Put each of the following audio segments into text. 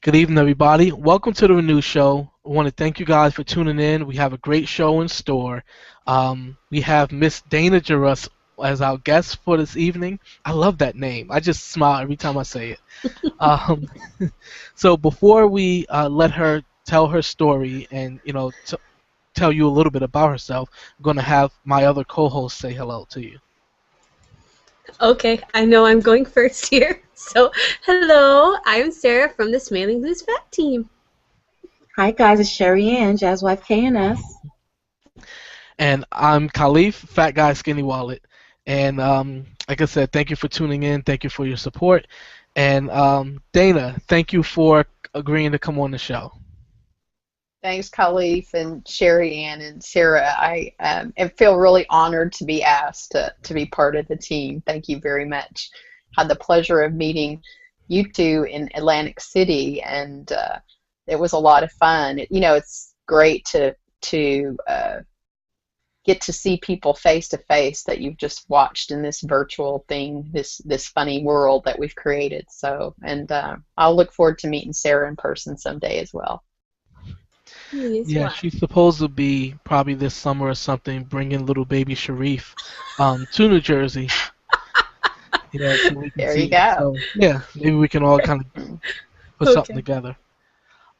Good evening, everybody. Welcome to the Renew Show. I want to thank you guys for tuning in. We have a great show in store. We have MsDanaGerous as our guest for this evening. I love that name. I just smile every time I say it. Um, so before we let her tell her story and tell you a little bit about herself, I'm going to have my other co-host say hello to you. Okay, I know I'm going first here. So, hello, I'm Sarah from the Smiling Blues Fat Team. Hi guys, it's Sherry Ann, Jazz Wife KNS. And I'm Khalif, Fat Guy Skinny Wallet. And like I said, thank you for tuning in. Thank you for your support. And Dana, thank you for agreeing to come on the show. Thanks, Khalif and Sherry Ann and Sarah. I feel really honored to be asked to be part of the team. Thank you very much. Had the pleasure of meeting you two in Atlantic City, and it was a lot of fun. It's great to get to see people face to face that you've just watched in this virtual thing, this funny world that we've created. So, and I'll look forward to meeting Sarah in person someday as well. Yeah, she's supposed to be probably this summer or something, bringing little baby Sharif to New Jersey. Yeah, so we can There see. you go. So, yeah, maybe we can all kind of put something together.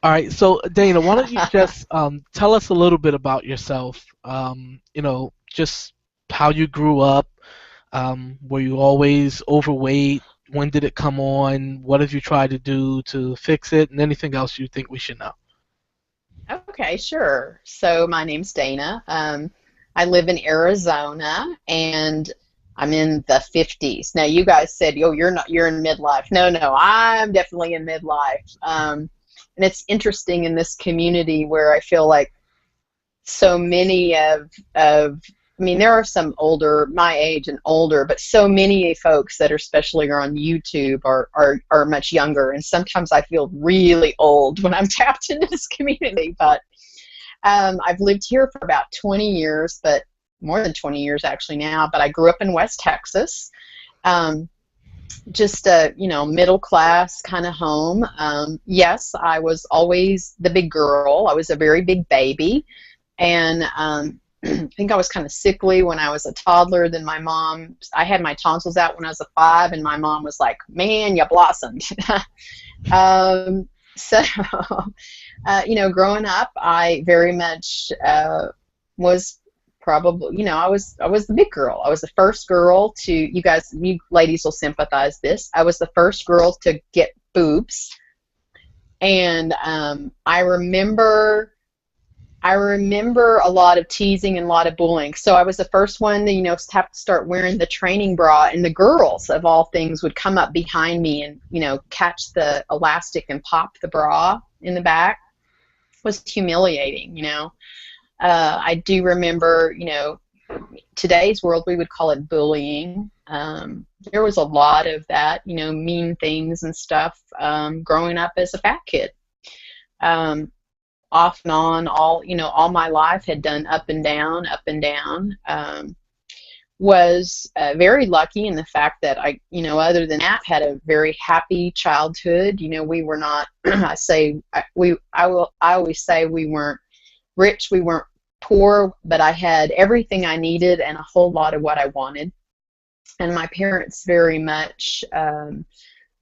All right, so Dana, why don't you just tell us a little bit about yourself? Just how you grew up. Were you always overweight? When did it come on? What have you tried to do to fix it? And anything else you think we should know? Okay, sure. So my name's Dana. I live in Arizona, and I'm in the 50s. Now, you guys said, "Oh, you're in midlife." No, I'm definitely in midlife. And it's interesting in this community where I feel like so many I mean, there are some older, my age and older, but so many folks that are especially on YouTube are much younger. And sometimes I feel really old when I'm tapped into this community. But I've lived here for about 20 years, but more than 20 years actually now. But I grew up in West Texas. Just a middle class kind of home. Yes, I was always the big girl. I was a very big baby, and I think I was kind of sickly when I was a toddler. Then I had my tonsils out when I was 5, and my mom was like, "Man, you blossomed." So, growing up, I very much was probably, I was the big girl. I was the first girl to, you ladies will sympathize this. I was the first girl to get boobs, and I remember a lot of teasing and a lot of bullying. So I was the first one to, have to start wearing the training bra, and the girls, of all things, would come up behind me and, catch the elastic and pop the bra in the back. It was humiliating, I do remember, today's world, we would call it bullying. There was a lot of that, mean things and stuff growing up as a fat kid. Off and on, all my life had done up and down, up and down. Was very lucky in the fact that I, other than that, had a very happy childhood. We were not, I always say we weren't rich, we weren't poor, but I had everything I needed and a whole lot of what I wanted. And my parents very much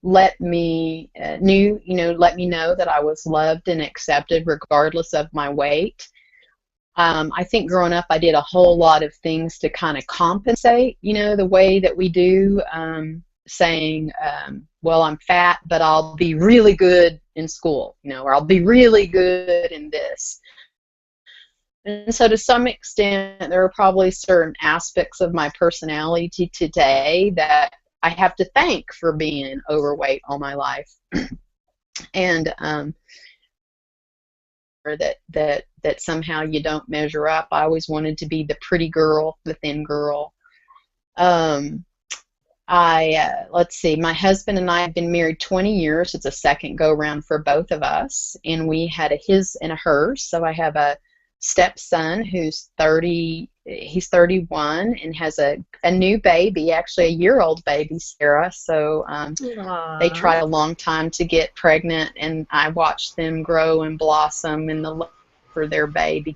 let me know that I was loved and accepted regardless of my weight. I think growing up I did a whole lot of things to kind of compensate, the way that we do, saying, well, I'm fat, but I'll be really good in school, or I'll be really good in this. And so to some extent, there are probably certain aspects of my personality today that I have to thank for being overweight all my life. And that somehow you don't measure up. I always wanted to be the pretty girl, the thin girl. Let's see, my husband and I have been married 20 years. It's a second go round for both of us, and we had a his and a hers. So I have a stepson who's 30. He's 31 and has a new baby, actually a year-old baby, Sarah. So they Aw. tried a long time to get pregnant, and I watched them grow and blossom in the love for their baby.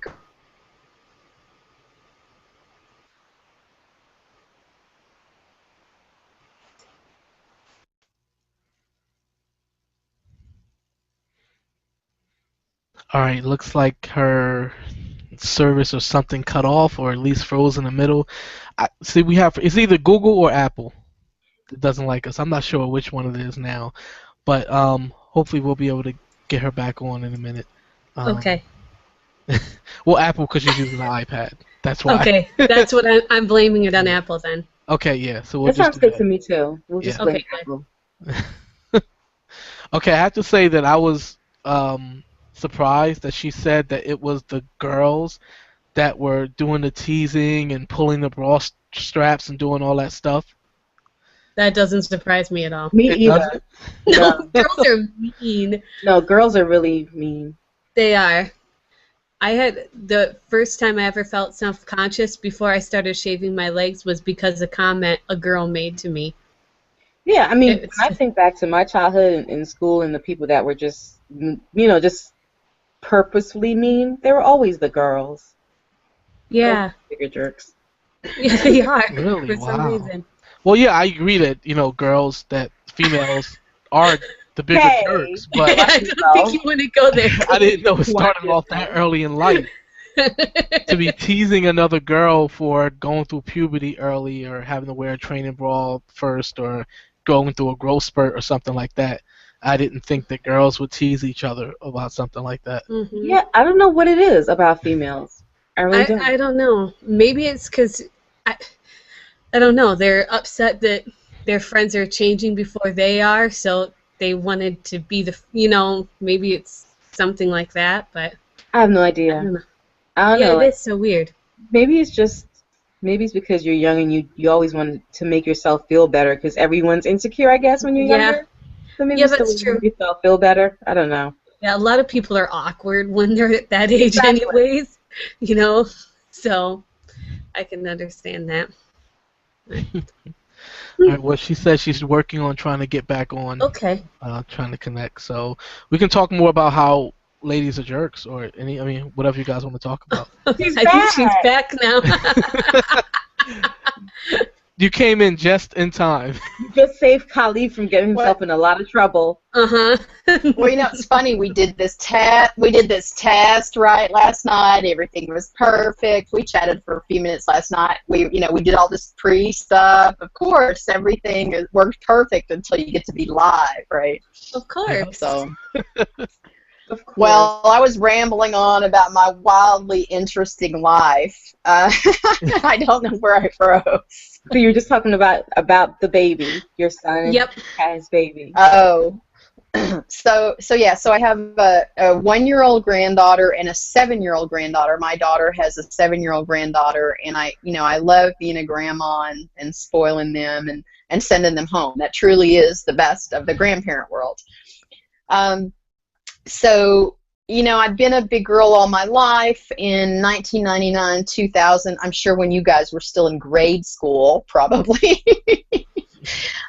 All right, looks like her service or something cut off, or at least froze in the middle. See, we have it's either Google or Apple that doesn't like us. I'm not sure which one it is now, but hopefully we'll be able to get her back on in a minute. Okay. Well, Apple because she's using the iPad. That's why. Okay. That's what I'm blaming it on Apple then. Okay, yeah. So we'll That just sounds do good that. to me too. We'll just Yeah. blame Okay, good. Apple. Okay, I have to say that I was surprised that she said that it was the girls that were doing the teasing and pulling the bra straps and doing all that stuff. That doesn't surprise me at all. Me It either. doesn't? No, No. girls are mean. No, girls are really mean. They are. I had the first time I ever felt self-conscious before I started shaving my legs was because a comment a girl made to me. Yeah, I mean, It's, when I think back to my childhood in school and the people that were just, just purposefully mean, they were always the girls. yeah, Bigger jerks. yeah, they are Really? for some Wow. reason. Well, yeah, I agree that females are the bigger Hey. jerks, but I don't think you want to go there. I didn't know it Watch started off that yourself. early in life. To be teasing another girl for going through puberty early or having to wear a training bra first or going through a growth spurt or something like that. I didn't think that girls would tease each other about something like that. Mhm. Yeah, I don't know what it is about females. I really don't. I don't know. Maybe it's because I don't know. They're upset that their friends are changing before they are, so they wanted to be maybe it's something like that, but I have no I idea. don't know. I don't Yeah, know. it is so weird. Maybe it's because you're young and you always want to make yourself feel better because everyone's insecure, I guess, when you're Yeah. younger. So maybe Yeah, so that's you true. make yourself feel better. I don't know. Yeah, a lot of people are awkward when they're at that age Exactly. anyways, so I can understand that. All right, well, she says she's working on trying to get back on, Okay. trying to connect. So we can talk more about how ladies are jerks or whatever you guys want to talk about. She's I think she's back now. You came in just in time. You just saved Khalid from getting himself in a lot of trouble. Uh-huh. Well, it's funny. We did this test right last night. Everything was perfect. We chatted for a few minutes last night. We did all this pre stuff. Of course, everything works perfect until you get to be live, right? Of course. So, Of course. well, I was rambling on about my wildly interesting life. I don't know where I froze. So you were just talking about the baby, your son Yep. had his baby. Oh, so I have a 1-year-old granddaughter and a 7-year-old granddaughter. My daughter has a 7-year-old granddaughter, and I love being a grandma and spoiling them and sending them home. That truly is the best of the grandparent world. So, I've been a big girl all my life. In 1999, 2000, I'm sure when you guys were still in grade school, probably,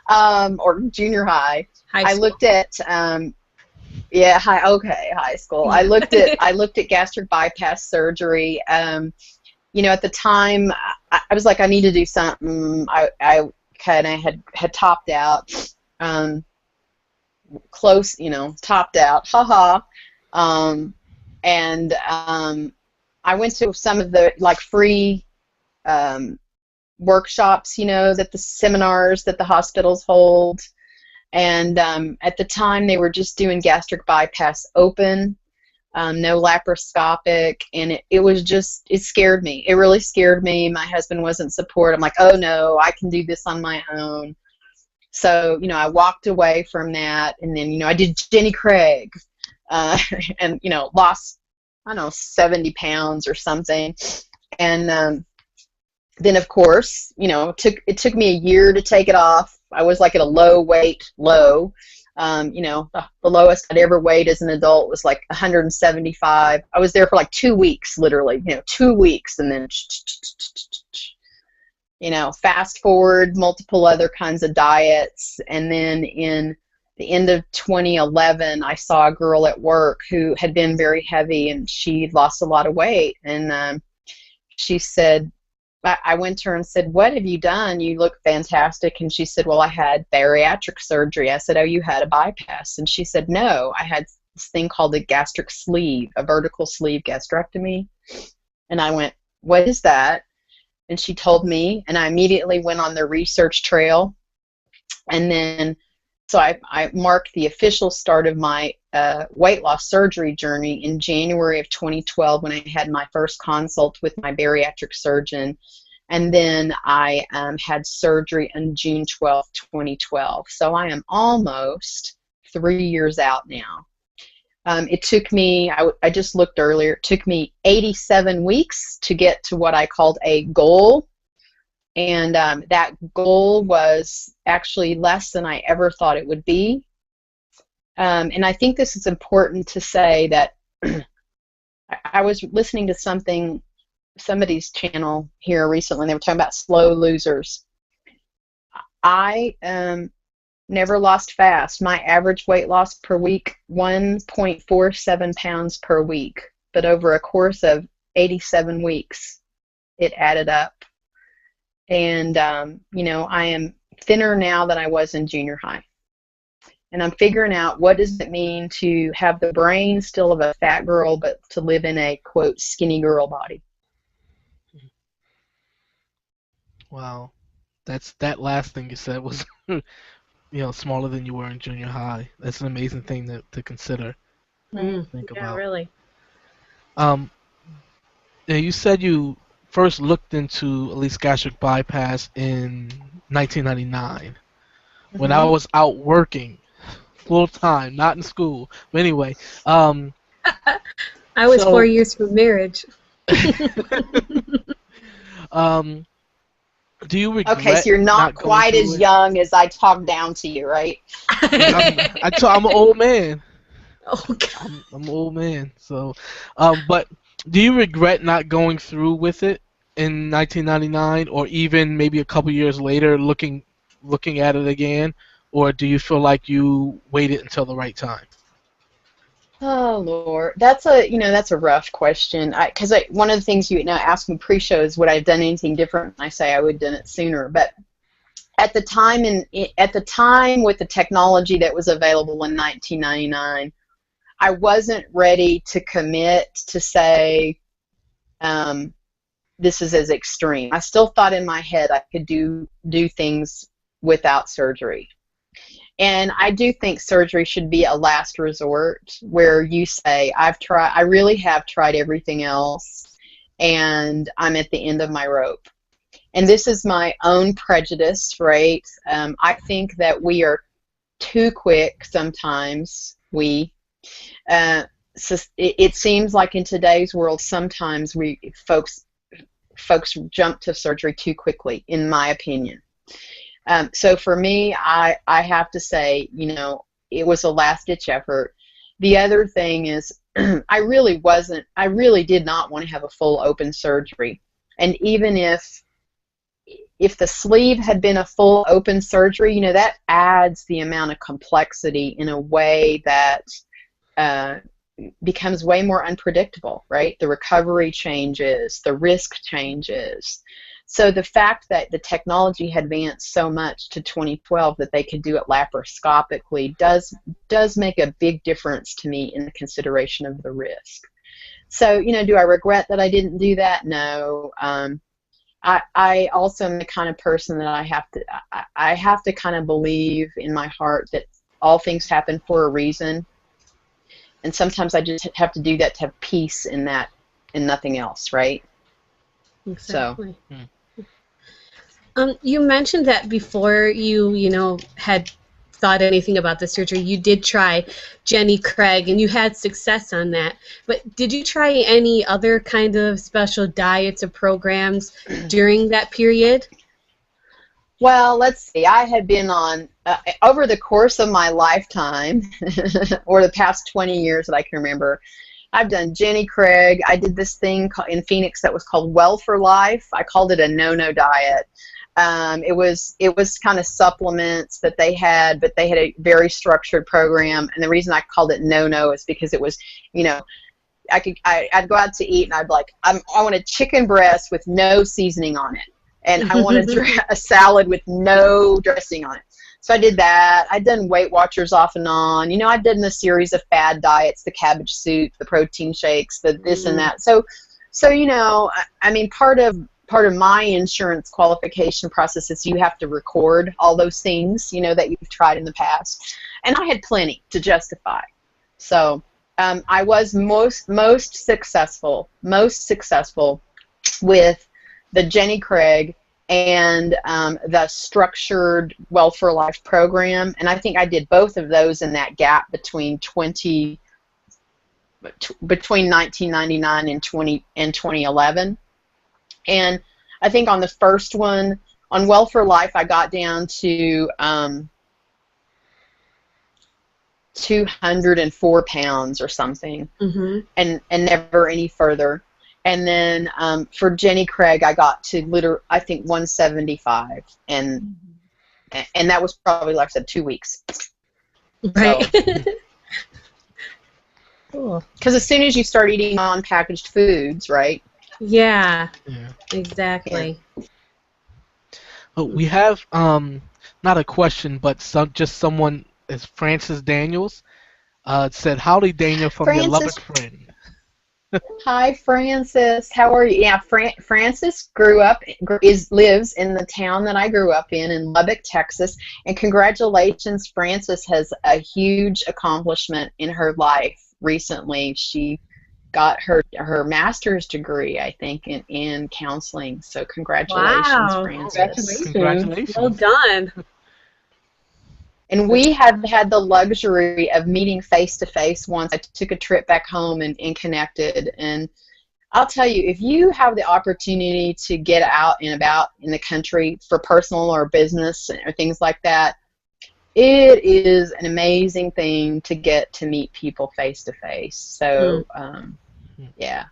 or junior high, High I school. looked at, high school. I looked at gastric bypass surgery. At the time, I was like, I need to do something. I kind of had topped out, close, topped out, haha. And I went to some of the free workshops, that the seminars that the hospitals hold. And at the time, they were just doing gastric bypass open, no laparoscopic, and it scared me. It really scared me. My husband wasn't supportive. I'm like, oh no, I can do this on my own. So, I walked away from that, and then, I did Jenny Craig. And lost, I don't know, 70 pounds or something, and then of course it took me a year to take it off. I was like at a low. You know, the lowest I'd ever weighed as an adult was like 175. I was there for like 2 weeks, literally, you know, 2 weeks, and then, you know, fast forward multiple other kinds of diets, and then in the end of 2011, I saw a girl at work who had been very heavy, and she lost a lot of weight, and she said, I went to her and said, "What have you done? You look fantastic." And she said, "Well, I had bariatric surgery." I said, "Oh, you had a bypass?" And she said, "No, I had this thing called a gastric sleeve, a vertical sleeve gastrectomy." And I went, "What is that?" And she told me, and I immediately went on the research trail. And then, so I marked the official start of my weight loss surgery journey in January of 2012 when I had my first consult with my bariatric surgeon. And then I had surgery on June 12th, 2012. So I am almost 3 years out now. It took me, I just looked earlier, it took me 87 weeks to get to what I called a goal. And that goal was actually less than I ever thought it would be. And I think this is important to say that I was listening to somebody's channel here recently, and they were talking about slow losers. I never lost fast. My average weight loss per week, 1.47 pounds per week. But over a course of 87 weeks, it added up. And, you know, I am thinner now than I was in junior high. And I'm figuring out, what does it mean to have the brain still of a fat girl, but to live in a, quote, skinny girl body. Wow. That last thing you said was, you know, smaller than you were in junior high. That's an amazing thing to consider. Think Yeah, about. really. Yeah, you said you first looked into at least gastric bypass in 1999 when I was out working full time, not in school. But anyway, I was so 4 years from marriage. do you Okay, regret so you're not going quite through as it? young as I talk down to you, right? I'm an old man. Oh, God. I'm an old man. So, but do you regret not going through with it in 1999, or even maybe a couple years later, looking at it again, or do you feel like you waited until the right time? Oh Lord, that's a rough question. Because one of the things you ask me pre-show is, would I have done anything different? And I say I would have done it sooner. But at the time with the technology that was available in 1999, I wasn't ready to commit to say this is as extreme. I still thought in my head I could do things without surgery. And I do think surgery should be a last resort, where you say, I really have tried everything else, and I'm at the end of my rope. And this is my own prejudice, right? I think that we are too quick sometimes. It seems like in today's world, sometimes folks jump to surgery too quickly, in my opinion. So for me, I have to say, it was a last-ditch effort. The other thing is, I really did not want to have a full open surgery. And even if the sleeve had been a full open surgery, that adds the amount of complexity in a way that becomes way more unpredictable, right? The recovery changes, the risk changes. So the fact that the technology had advanced so much to 2012 that they could do it laparoscopically does make a big difference to me in the consideration of the risk. So, do I regret that I didn't do that? No. I also am the kind of person that I have to kind of believe in my heart that all things happen for a reason. And sometimes I just have to do that to have peace in that and nothing else, right? Exactly. So. You mentioned that before you had thought anything about the surgery, you did try Jenny Craig, and you had success on that. But did you try any other kind of special diets or programs during that period? Well, let's see. I had been on, over the course of my lifetime, or the past 20 years that I can remember, I've done Jenny Craig. I did this thing in Phoenix that was called Well for Life. I called it a no-no diet. It was kind of supplements that they had, but they had a very structured program. And the reason I called it no-no is because it was, you know, I'd go out to eat and I'd be like, I want a chicken breast with no seasoning on it, and I want a salad with no dressing on it. So I did that. I'd done Weight Watchers off and on. You know, I'd done a series of fad diets, the cabbage soup, the protein shakes, the this and that. So you know, I mean, part of my insurance qualification process is you have to record all those things, you know, that you've tried in the past. And I had plenty to justify. So I was most successful with the Jenny Craig and the structured Well for Life program, and I think I did both of those in that gap between 1999 and 2011. And I think on the first one, on Well for Life, I got down to 204 pounds or something, and never any further. And then for Jenny Craig, I got to I think 175, and that was probably, like I said, 2 weeks. Right. So, Cool. because as soon as you start eating non-packaged foods, right? Yeah. Yeah. Exactly. Oh, we have not a question, but someone is Francis Daniels said, "Howdy, Daniel, from your Francis. Lubbock friend." Hi, Francis. How are you? Yeah, Francis lives in the town that I grew up in Lubbock, Texas. And congratulations, Francis has a huge accomplishment in her life recently. She got her master's degree, I think, in counseling. So congratulations, Wow. Francis. Congratulations. Well done. And we have had the luxury of meeting face to face once. I took a trip back home and connected. And I'll tell you, if you have the opportunity to get out and about in the country for personal or business or things like that, it is an amazing thing to get to meet people face to face. So, yeah.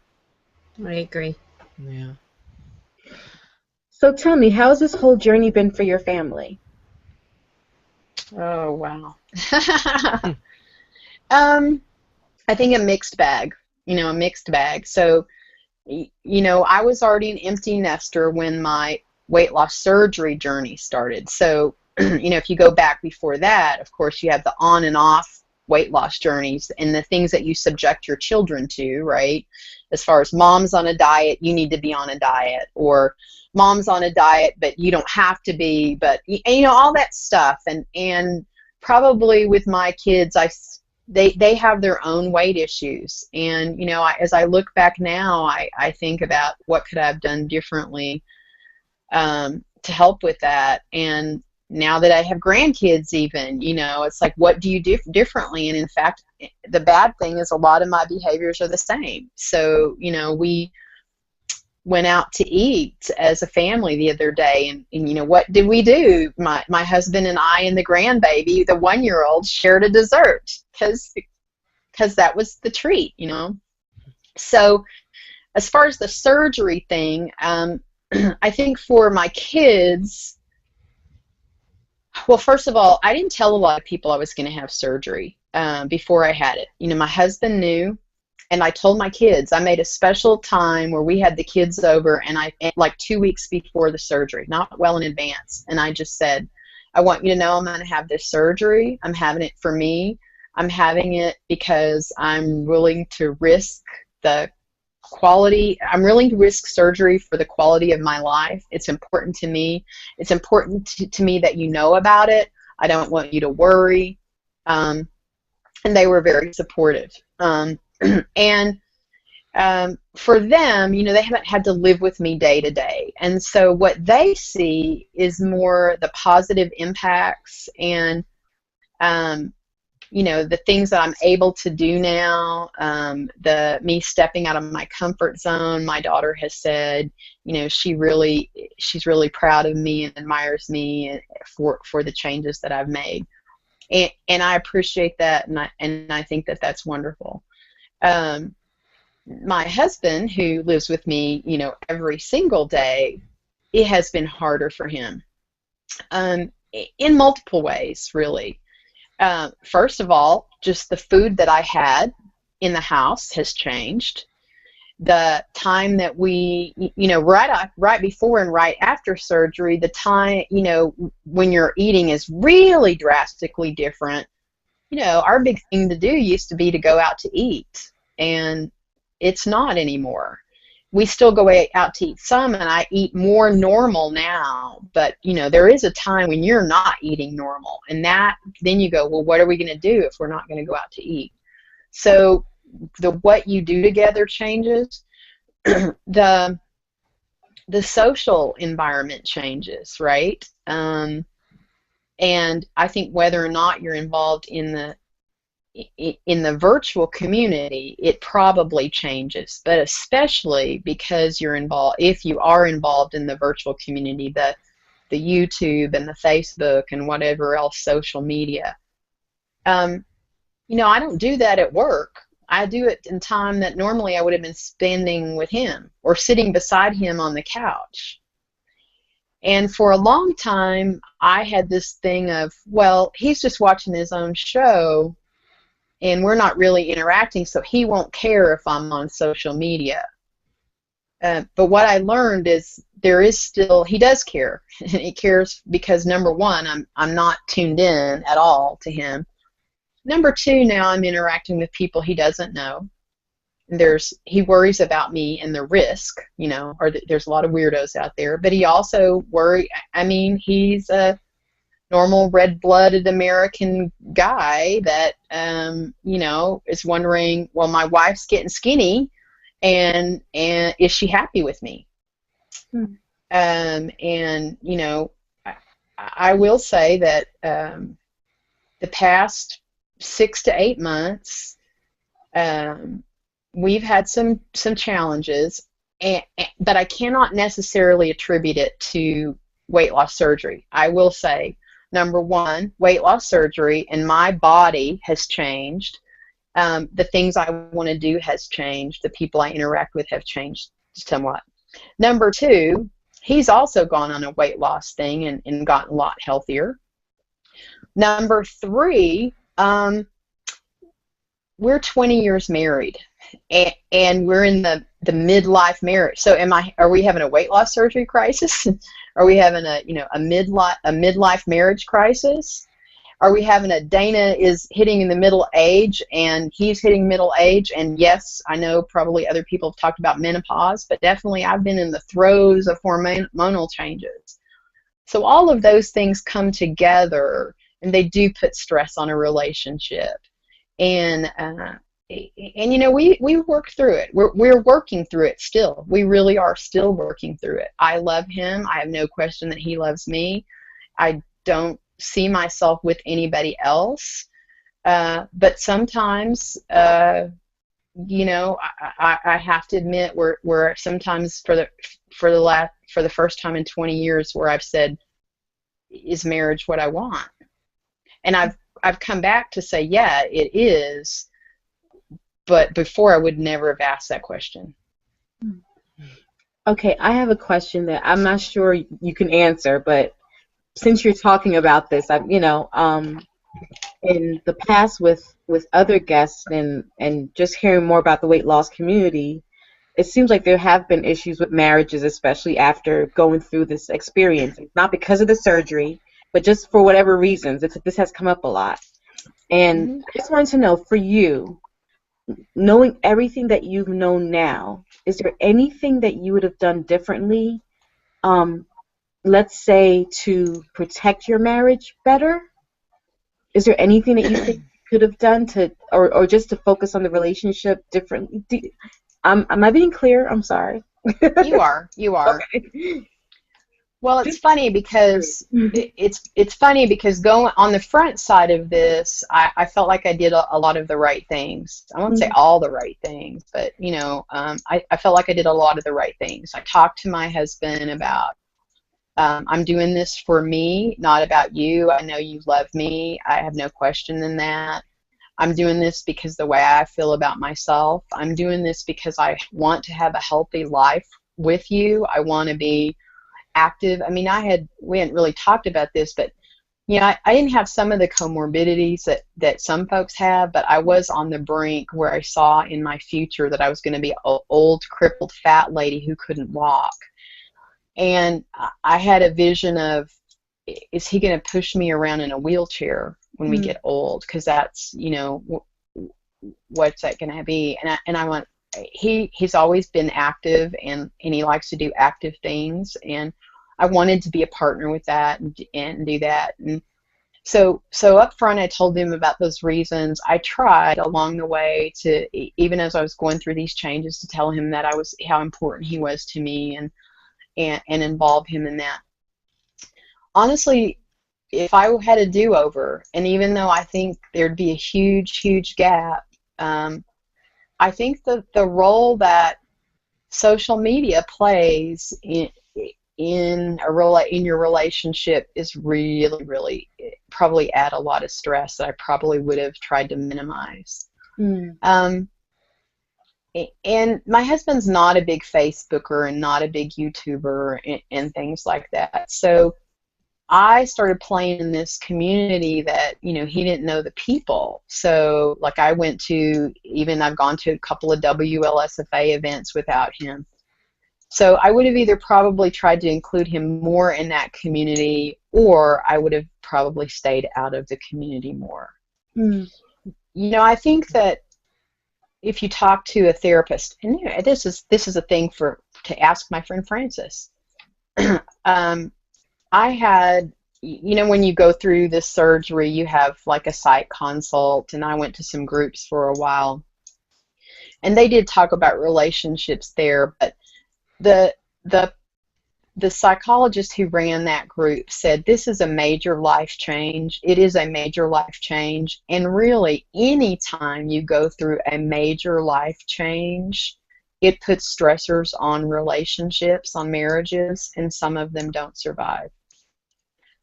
I agree. Yeah. So tell me, how's this whole journey been for your family? Oh, wow. I think a mixed bag, a mixed bag. So, I was already an empty nester when my weight loss surgery journey started. So, if you go back before that, of course, you have the on and off weight loss journeys and the things that you subject your children to, right? As far as mom's on a diet, you need to be on a diet, or mom's on a diet, but you don't have to be, but, all that stuff. And probably with my kids, they have their own weight issues. And, as I look back now, I think about what could I have done differently to help with that. And now that I have grandkids even, it's like, what do you do differently? And in fact, the bad thing is a lot of my behaviors are the same. So, we went out to eat as a family the other day, and what did we do? My husband and I and the grandbaby, the 1-year-old, shared a dessert because that was the treat, So as far as the surgery thing, I think for my kids, well, first of all, I didn't tell a lot of people I was going to have surgery before I had it. My husband knew. And I told my kids, I made a special time where we had the kids over, and like 2 weeks before the surgery, not well in advance. And I just said, I want you to know I'm going to have this surgery. I'm having it for me. I'm having it because I'm willing to risk the quality. I'm willing to risk surgery for the quality of my life. It's important to me. It's important to me that you know about it. I don't want you to worry. And they were very supportive. And for them, they haven't had to live with me day to day. And so what they see is more the positive impacts and, the things that I'm able to do now, me stepping out of my comfort zone. My daughter has said, she's really proud of me and admires me for the changes that I've made, and I appreciate that, and I think that that's wonderful. My husband, who lives with me, every single day, it has been harder for him, in multiple ways, really. First of all, just the food that I had in the house has changed. The time that we, right before and right after surgery, the time, when you're eating is really drastically different. Our big thing to do used to be to go out to eat, and it's not anymore. We still go out to eat some, and I eat more normal now, but there is a time when you're not eating normal, and then you go, well, what are we going to do if we're not going to go out to eat? So what you do together changes. the social environment changes, right? And I think whether or not you're involved in the virtual community, it probably changes, but especially because if you are involved in the virtual community, the YouTube and the Facebook and whatever else social media, I don't do that at work. I do it in time that normally I would have been spending with him or sitting beside him on the couch. And for a long time, I had this thing of, well, he's just watching his own show, and we're not really interacting, so he won't care if I'm on social media. But what I learned is he does care. He cares because, number one, I'm not tuned in at all to him. Number two, now I'm interacting with people he doesn't know. He worries about me and the risk, there's a lot of weirdos out there, but he also he's a normal red-blooded American guy that, is wondering, well, my wife's getting skinny, and is she happy with me? I will say that the past 6 to 8 months, we've had some challenges, but I cannot necessarily attribute it to weight loss surgery. I will say, number one, weight loss surgery and my body has changed. The things I want to do has changed. The people I interact with have changed somewhat. Number two, he's also gone on a weight loss thing and gotten a lot healthier. Number three, we're 20 years married, and we're in the midlife marriage. So are we having a weight loss surgery crisis? Are we having a midlife marriage crisis? Are we having Dana is hitting in the middle age and he's hitting middle age? And yes, I know probably other people have talked about menopause, but definitely I've been in the throes of hormonal changes. So all of those things come together, and they do put stress on a relationship. And we work through it. We're working through it still. We really are still working through it. I love him. I have no question that he loves me. I don't see myself with anybody else. But sometimes, I have to admit, we're sometimes for the first time in 20 years where I've said, is marriage what I want? And I've come back to say, yeah, it is. But before, I would never have asked that question. Okay, I have a question that I'm not sure you can answer, but since you're talking about this, in the past with other guests and just hearing more about the weight loss community, it seems like there have been issues with marriages, especially after going through this experience. Not because of the surgery, but just for whatever reasons. This has come up a lot. And I just wanted to know, for you, knowing everything that you've known now, is there anything that you would have done differently, let's say, to protect your marriage better? Is there anything that you think you could have done or just to focus on the relationship differently? Am I being clear? I'm sorry. You are. Okay. Well, it's funny because it's funny because going on the front side of this, I felt like I did a lot of the right things. I won't say all the right things, but you know, I felt like I did a lot of the right things. I talked to my husband about I'm doing this for me, not about you. I know you love me. I have no question in that. I'm doing this because the way I feel about myself. I'm doing this because I want to have a healthy life with you. I want to be active. I mean, we hadn't really talked about this, but you know, I didn't have some of the comorbidities that some folks have, but I was on the brink where I saw in my future that I was going to be an old, crippled, fat lady who couldn't walk. And I had a vision of, is he going to push me around in a wheelchair when we get old? Because that's, you know, what's that going to be? And I went, he's always been active and he likes to do active things, and I wanted to be a partner with that and do that. And so up front I told him about those reasons. I tried along the way to, even as I was going through these changes, to tell him that how important he was to me and involve him in that. Honestly, if I had a do-over, and even though I think there'd be a huge gap, I think the role that social media plays in your relationship is really probably add a lot of stress that I probably would have tried to minimize. And my husband's not a big Facebooker and not a big YouTuber and things like that. So I started playing in this community that, you know, he didn't know the people. So, like, I've gone to a couple of WLSFA events without him. So I would have either probably tried to include him more in that community, or I would have probably stayed out of the community more. You know, I think that if you talk to a therapist, and you know, this is a thing to ask my friend Frances. I had, you know, when you go through this surgery, you have like a psych consult, and I went to some groups for a while, and they did talk about relationships there, but the psychologist who ran that group said this is a major life change. It is a major life change, and really any time you go through a major life change, it puts stressors on relationships, on marriages, and some of them don't survive.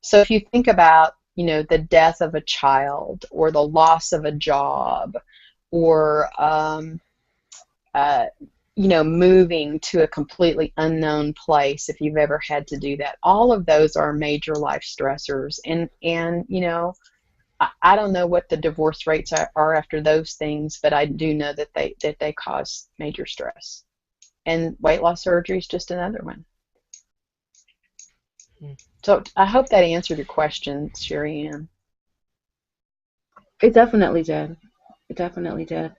So if you think about, you know, the death of a child, or the loss of a job, or you know, moving to a completely unknown place, if you've ever had to do that, all of those are major life stressors. And you know, I don't know what the divorce rates are after those things, but I do know that they cause major stress. And weight loss surgery is just another one. So I hope that answered your question, Sherry Ann. It definitely did. It definitely did.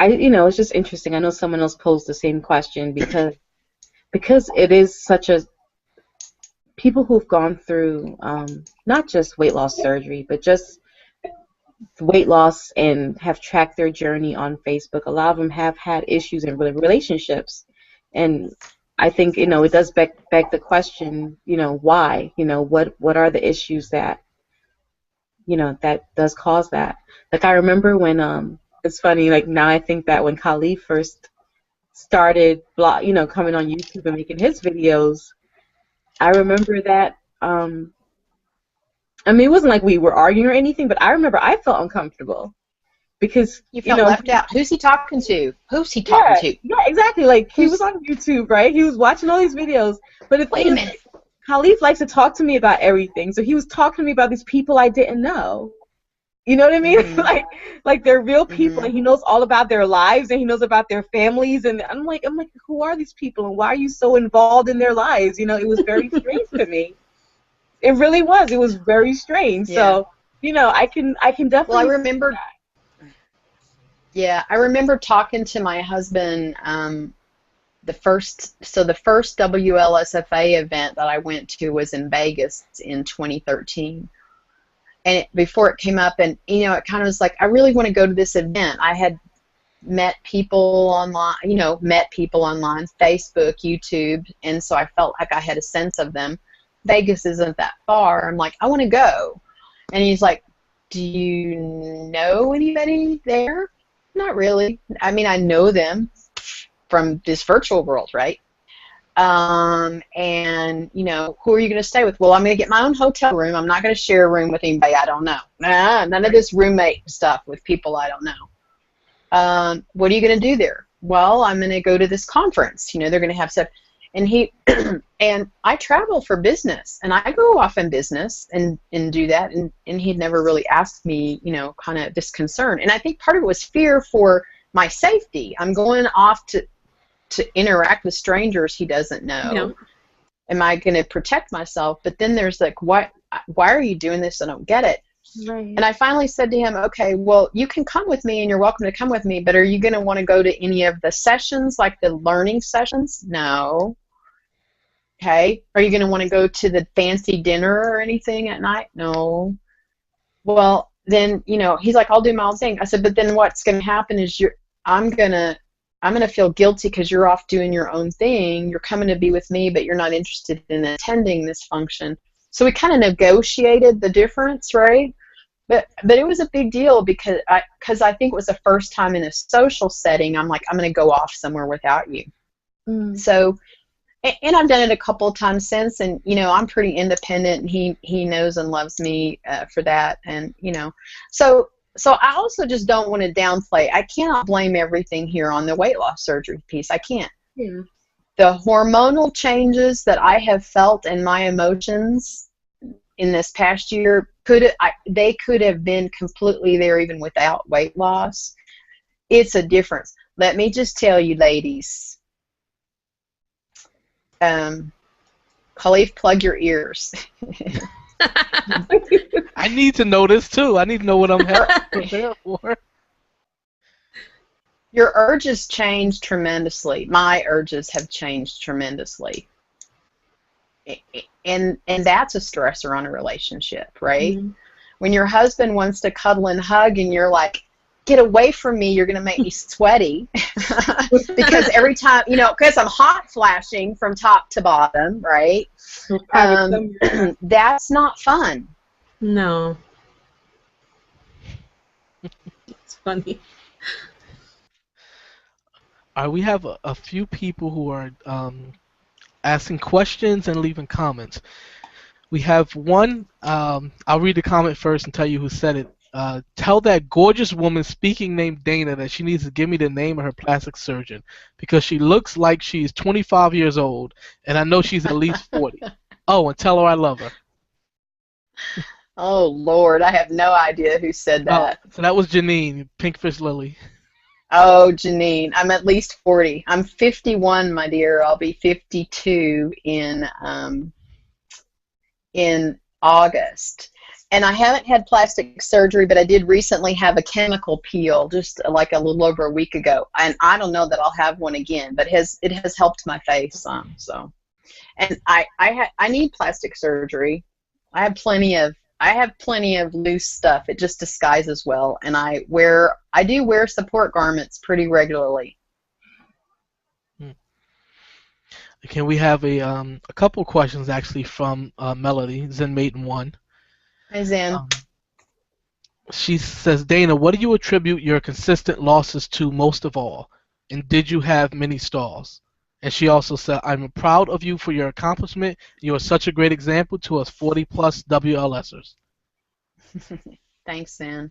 You know, it's just interesting. I know someone else posed the same question because it is such a, people who've gone through not just weight loss surgery, but just weight loss and have tracked their journey on Facebook. A lot of them have had issues in relationships, and I think, you know, it does beg the question, you know, why? You know, what are the issues that, you know, that does cause that? Like, I remember when it's funny, like, now I think that when Khalif first started coming on YouTube and making his videos, I remember that I mean, it wasn't like we were arguing or anything, but I remember I felt uncomfortable because you felt left out. Who's he talking to? Yeah, exactly. Like, he was on YouTube, right? He was watching all these videos, but wait a minute, Khalif likes to talk to me about everything, so he was talking to me about these people I didn't know. You know what I mean? like they're real people, and he knows all about their lives, and he knows about their families, and I'm like, who are these people, and why are you so involved in their lives? You know, it was very strange to me. It really was. It was very strange. Yeah. So, you know, I can definitely. Well, I remember. Yeah, I remember talking to my husband. The first WLSFA event that I went to was in Vegas in 2013. And before it came up, and, you know, it kind of was like, I really want to go to this event. I had met people online, Facebook, YouTube, and so I felt like I had a sense of them. Vegas isn't that far. I'm like, I want to go. And he's like, do you know anybody there? Not really. I mean, I know them from this virtual world, right? And, you know, who are you going to stay with? Well, I'm going to get my own hotel room. I'm not going to share a room with anybody I don't know. None of this roommate stuff with people I don't know. What are you going to do there? Well, I'm going to go to this conference. You know, they're going to have stuff. And he, and I travel for business, and I go off in business and do that. And he'd never really asked me, you know, kind of this concern. And I think part of it was fear for my safety. I'm going off to interact with strangers he doesn't know. Yeah. Am I going to protect myself? But then there's like, why are you doing this? I don't get it. Right. And I finally said to him, okay, well, you can come with me and you're welcome to come with me, but are you going to want to go to any of the sessions, like the learning sessions? No. Okay. Are you going to want to go to the fancy dinner or anything at night? No. Well, then, you know, he's like, I'll do my own thing. I said, but then what's going to happen is I'm going to feel guilty because you're off doing your own thing. You're coming to be with me, but you're not interested in attending this function. So we kind of negotiated the difference, right? But it was a big deal because I think it was the first time in a social setting I'm like, I'm going to go off somewhere without you. So, and I've done it a couple of times since, and, you know, I'm pretty independent, and he knows and loves me for that, and, you know, so I also just don't want to downplay. I cannot blame everything here on the weight loss surgery piece. I can't. Yeah. The hormonal changes that I have felt in my emotions in this past year, they could have been completely there even without weight loss. It's a difference. Let me just tell you, ladies. Khalif, plug your ears. I need to know this too. I need to know what I'm prepared for. Your urges change tremendously. My urges have changed tremendously. And that's a stressor on a relationship, right? Mm-hmm. When your husband wants to cuddle and hug and you're like, get away from me, you're going to make me sweaty. Because every time, you know, because I'm hot flashing from top to bottom, right? That's not fun. No. It's funny. We have a few people who are asking questions and leaving comments. We have one, I'll read the comment first and tell you who said it. Tell that gorgeous woman speaking named Dana that she needs to give me the name of her plastic surgeon because she looks like she's 25 years old, and I know she's at least 40. Oh, and tell her I love her. Oh, Lord, I have no idea who said that. Oh, so that was Janine, Pinkfish Lily. Oh, Janine, I'm at least 40. I'm 51, my dear. I'll be 52 in August. And I haven't had plastic surgery, but I did recently have a chemical peel just like a little over a week ago. And I don't know that I'll have one again, but it has helped my face some. So, and I need plastic surgery. I have plenty of loose stuff. It just disguises well, and I do wear support garments pretty regularly. Can we have a couple questions actually from Melody, Zen Maiden 1. Hi, Zen. She says, Dana, what do you attribute your consistent losses to most of all? And did you have many stalls? And she also said, I'm proud of you for your accomplishment. You are such a great example to us 40-plus WLSers. Thanks, Zen.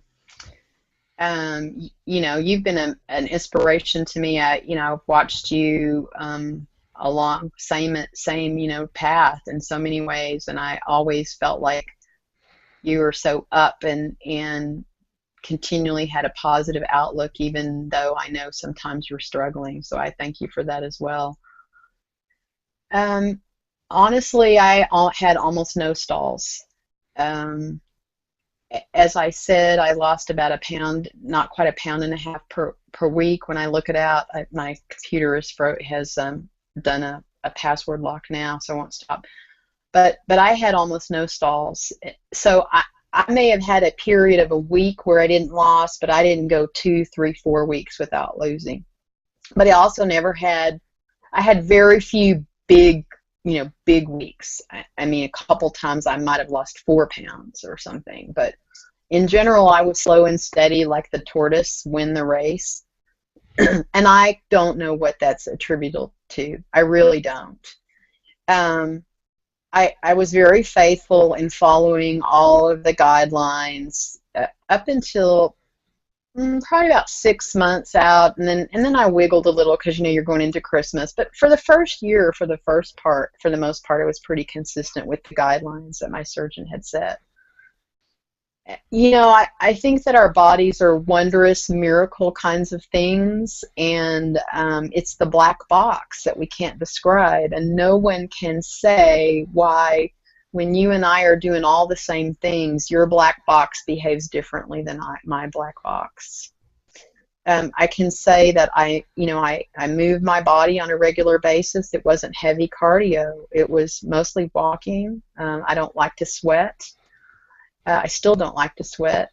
You know, you've been an inspiration to me. I've watched you along same you know, path in so many ways, and I always felt like you were so up and continually had a positive outlook, even though I know sometimes you're struggling. So I thank you for that as well. Honestly, I had almost no stalls. As I said, I lost about a pound, not quite a pound and a half per week. When I look it out, my computer has done a password lock now, so I won't stop. But I had almost no stalls. So I may have had a period of a week where I didn't lose, but I didn't go 2, 3, 4 weeks without losing. But I also I had very few big big weeks. I mean, a couple times I might have lost 4 pounds or something, but in general, I was slow and steady like the tortoise win the race. And I don't know what that's attributable to. I really don't. I was very faithful in following all of the guidelines up until probably about 6 months out, and then I wiggled a little because you're going into Christmas. But for the first year, for the most part, it was pretty consistent with the guidelines that my surgeon had set. I think that our bodies are wondrous, miracle kinds of things, and it's the black box that we can't describe, and no one can say why, when you and I are doing all the same things, your black box behaves differently than my black box. I can say that I move my body on a regular basis. It wasn't heavy cardio. It was mostly walking. I don't like to sweat. I still don't like to sweat.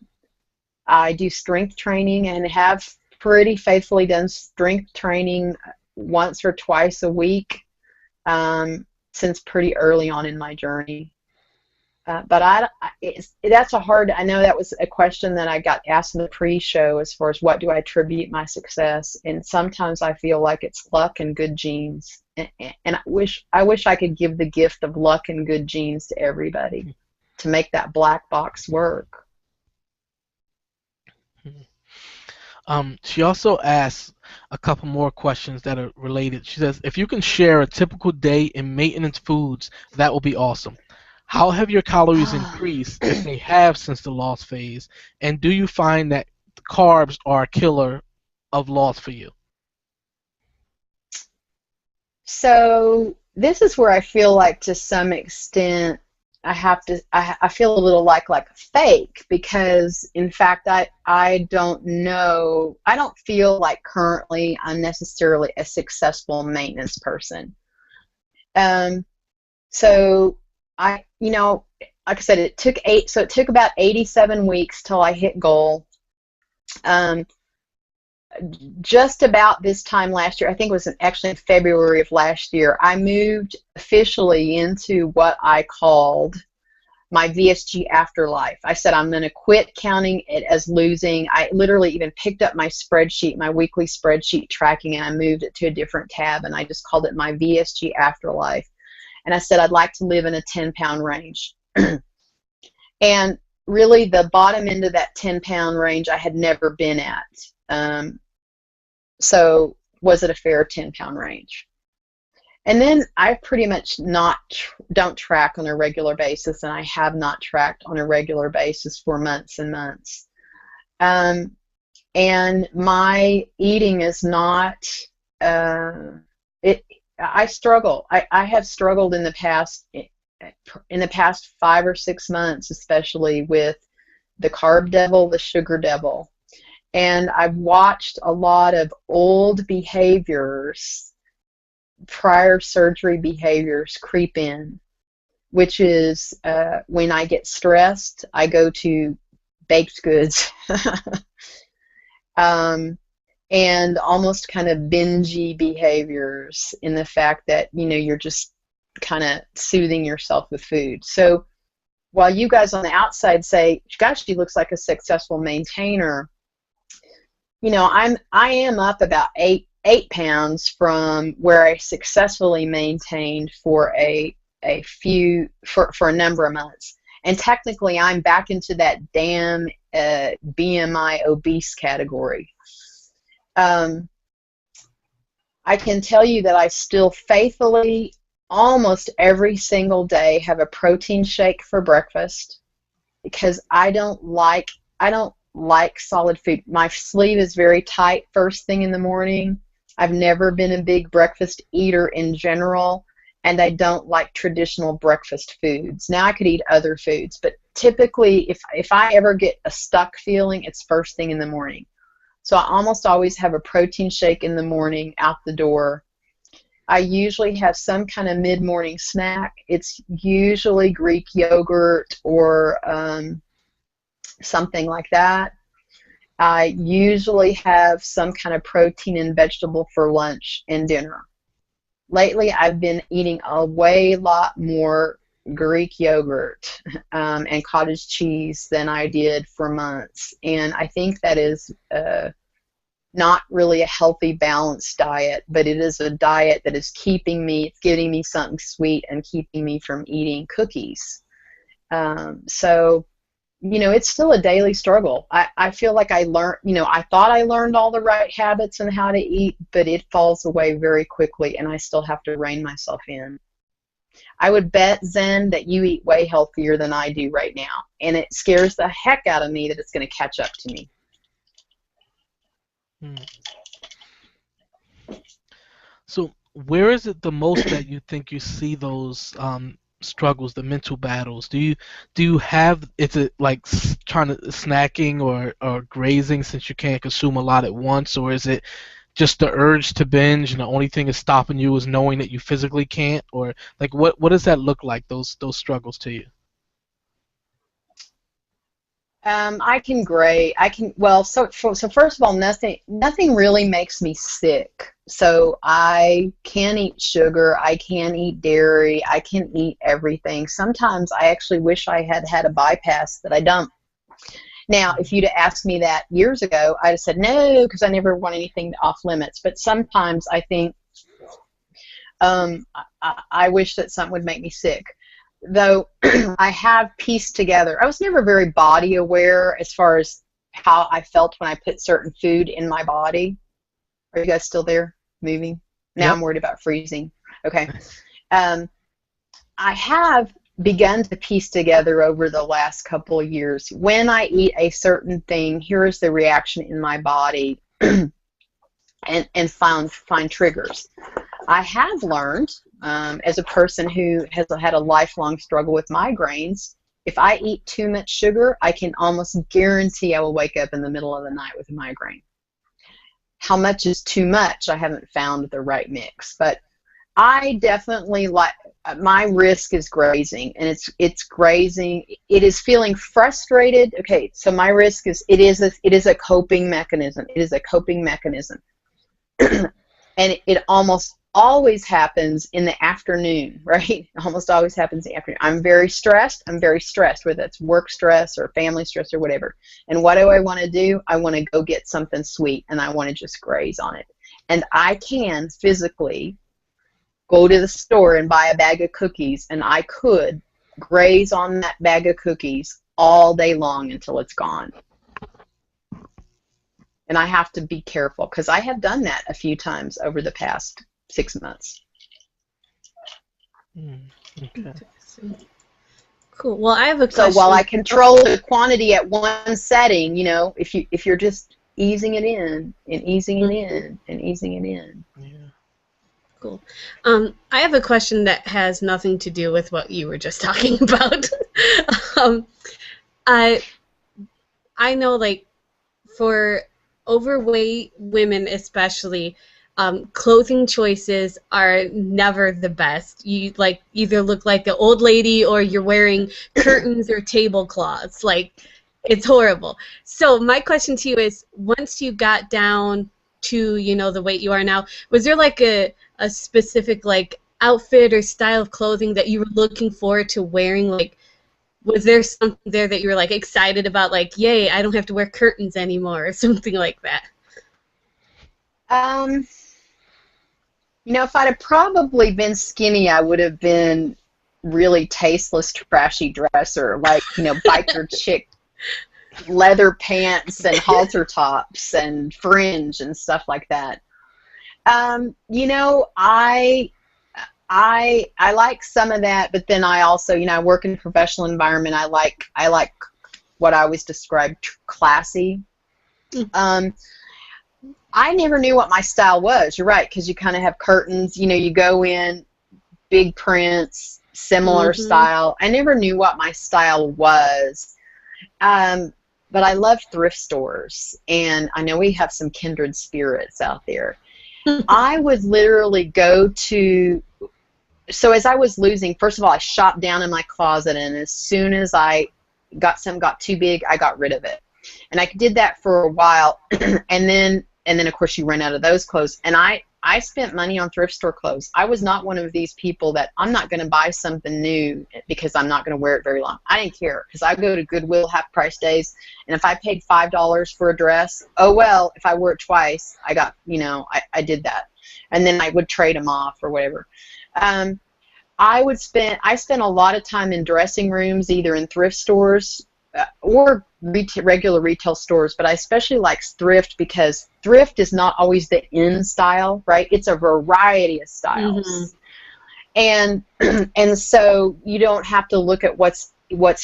I do strength training and have pretty faithfully done strength training once or twice a week since pretty early on in my journey. But that's I know that was a question that I got asked in the pre-show as far as what do I attribute my success, and sometimes I feel like it's luck and good genes, and I wish I could give the gift of luck and good genes to everybody to make that black box work. She also asks a couple more questions that are related. She says, if you can share a typical day in maintenance foods, that will be awesome. How have your calories increased, if they have, since the loss phase? And do you find that carbs are a killer of loss for you? So this is where I feel like, to some extent, I feel a little like fake, because in fact I don't know, I don't feel like currently I'm necessarily a successful maintenance person. So like I said, it took about 87 weeks till I hit goal. Just about this time last year, I think it was actually in February of last year, I moved officially into what I called my VSG afterlife. I said I'm going to quit counting it as losing. I literally even picked up my spreadsheet, my weekly spreadsheet tracking, and I moved it to a different tab, and I just called it my VSG afterlife. And I said I'd like to live in a 10-pound range. And really, the bottom end of that 10-pound range I had never been at. So was it a fair 10-pound range? And then I pretty much don't track on a regular basis, and I have not tracked on a regular basis for months and months. And my eating is not, I struggle. I have struggled in the past 5 or 6 months, especially with the carb devil, the sugar devil. And I've watched a lot of old behaviors, prior surgery behaviors, creep in, which is when I get stressed, I go to baked goods. And almost kind of bingey behaviors, in the fact that you're just kind of soothing yourself with food. So while you guys on the outside say, gosh, she looks like a successful maintainer, I am up about eight pounds from where I successfully maintained for a number of months. And technically I'm back into that damn BMI obese category. I can tell you that I still faithfully, almost every single day, have a protein shake for breakfast, because I don't like solid food. My sleeve is very tight first thing in the morning. I've never been a big breakfast eater in general, and I don't like traditional breakfast foods. Now I could eat other foods, but typically if I ever get a stuck feeling, it's first thing in the morning. So I almost always have a protein shake in the morning out the door. I usually have some kind of mid-morning snack. It's usually Greek yogurt or something like that. I usually have some kind of protein and vegetable for lunch and dinner. lately I've been eating a way lot more Greek yogurt and cottage cheese than I did for months. And I think that is not really a healthy, balanced diet, but it is a diet that is keeping me, it's giving me something sweet and keeping me from eating cookies. So, you know, it's still a daily struggle. I feel like I learned, you know, I thought I learned all the right habits and how to eat, but it falls away very quickly, and I still have to rein myself in. I would bet, Zen, that you eat way healthier than I do right now, and it scares the heck out of me that it's going to catch up to me. Hmm. So, where is it the most that you think you see those struggles, the mental battles? Do you have, is it like trying to snacking or grazing since you can't consume a lot at once, or is it just the urge to binge and the only thing is stopping you is knowing that you physically can't, or like what does that look like, those struggles to you? I can grade. I can, well, so first of all, nothing really makes me sick. So I can eat sugar, I can eat dairy, I can eat everything. Sometimes I actually wish I had had a bypass that I don't. Now, if you'd asked me that years ago, I'd have said no, because I never want anything off limits. But sometimes I think I wish that something would make me sick. Though I have pieced together, I was never very body aware as far as how I felt when I put certain food in my body. Are you guys still there? Moving? Now Yep. I'm worried about freezing. Okay. I have begun to piece together over the last couple of years. When I eat a certain thing, here is the reaction in my body, and find triggers. I have learned, as a person who has had a lifelong struggle with migraines, if I eat too much sugar, I can almost guarantee I will wake up in the middle of the night with a migraine. How much is too much? I haven't found the right mix, but I definitely like, my risk is grazing, and it's grazing. It is feeling frustrated. Okay, so my risk is it is a coping mechanism. It is a coping mechanism, and it almost always happens in the afternoon, right? It almost always happens in the afternoon. I'm very stressed, whether it's work stress or family stress or whatever. And what do I want to do? I want to go get something sweet, and I want to just graze on it. And I can physically go to the store and buy a bag of cookies, and I could graze on that bag of cookies all day long until it's gone. And I have to be careful, because I have done that a few times over the past 6 months. Okay. Cool. Well, I have a So question. while I control the quantity at one setting, you know, if you're just easing it in and easing it in and easing it in. Yeah. Cool. I have a question that has nothing to do with what you were just talking about. I know, like, for overweight women especially, clothing choices are never the best. You like either look like an old lady or you're wearing curtains or tablecloths. Like, it's horrible. So my question to you is, once you got down to, you know, the weight you are now, was there like a specific like outfit or style of clothing that you were looking forward to wearing? Like, was there something there that you were like excited about, like, yay, I don't have to wear curtains anymore, or something like that? You know, if I'd have probably been skinny, I would have been really tasteless, trashy dresser, like, you know, biker chick, leather pants and halter tops and fringe and stuff like that. You know, I like some of that, but then I also, you know, I work in a professional environment. I like what I always describe classy. I never knew what my style was. You're right, because you kind of have curtains. You know, you go in, big prints, similar style. I never knew what my style was. But I love thrift stores, and I know we have some kindred spirits out there. I would literally go to, so as I was losing, first of all, I shot down in my closet, and as soon as I got too big, I got rid of it. And I did that for a while, and then of course you run out of those clothes. And I I spent money on thrift store clothes. I was not one of these people that I'm not going to buy something new because I'm not going to wear it very long. I didn't care because I go to Goodwill half price days, and if I paid $5 for a dress, oh well, if I wore it twice, I got, I did that. And then I would trade them off or whatever. I spent a lot of time in dressing rooms, either in thrift stores or regular retail stores, but I especially like thrift because thrift is not always the in style, right? It's a variety of styles. And and so you don't have to look at what's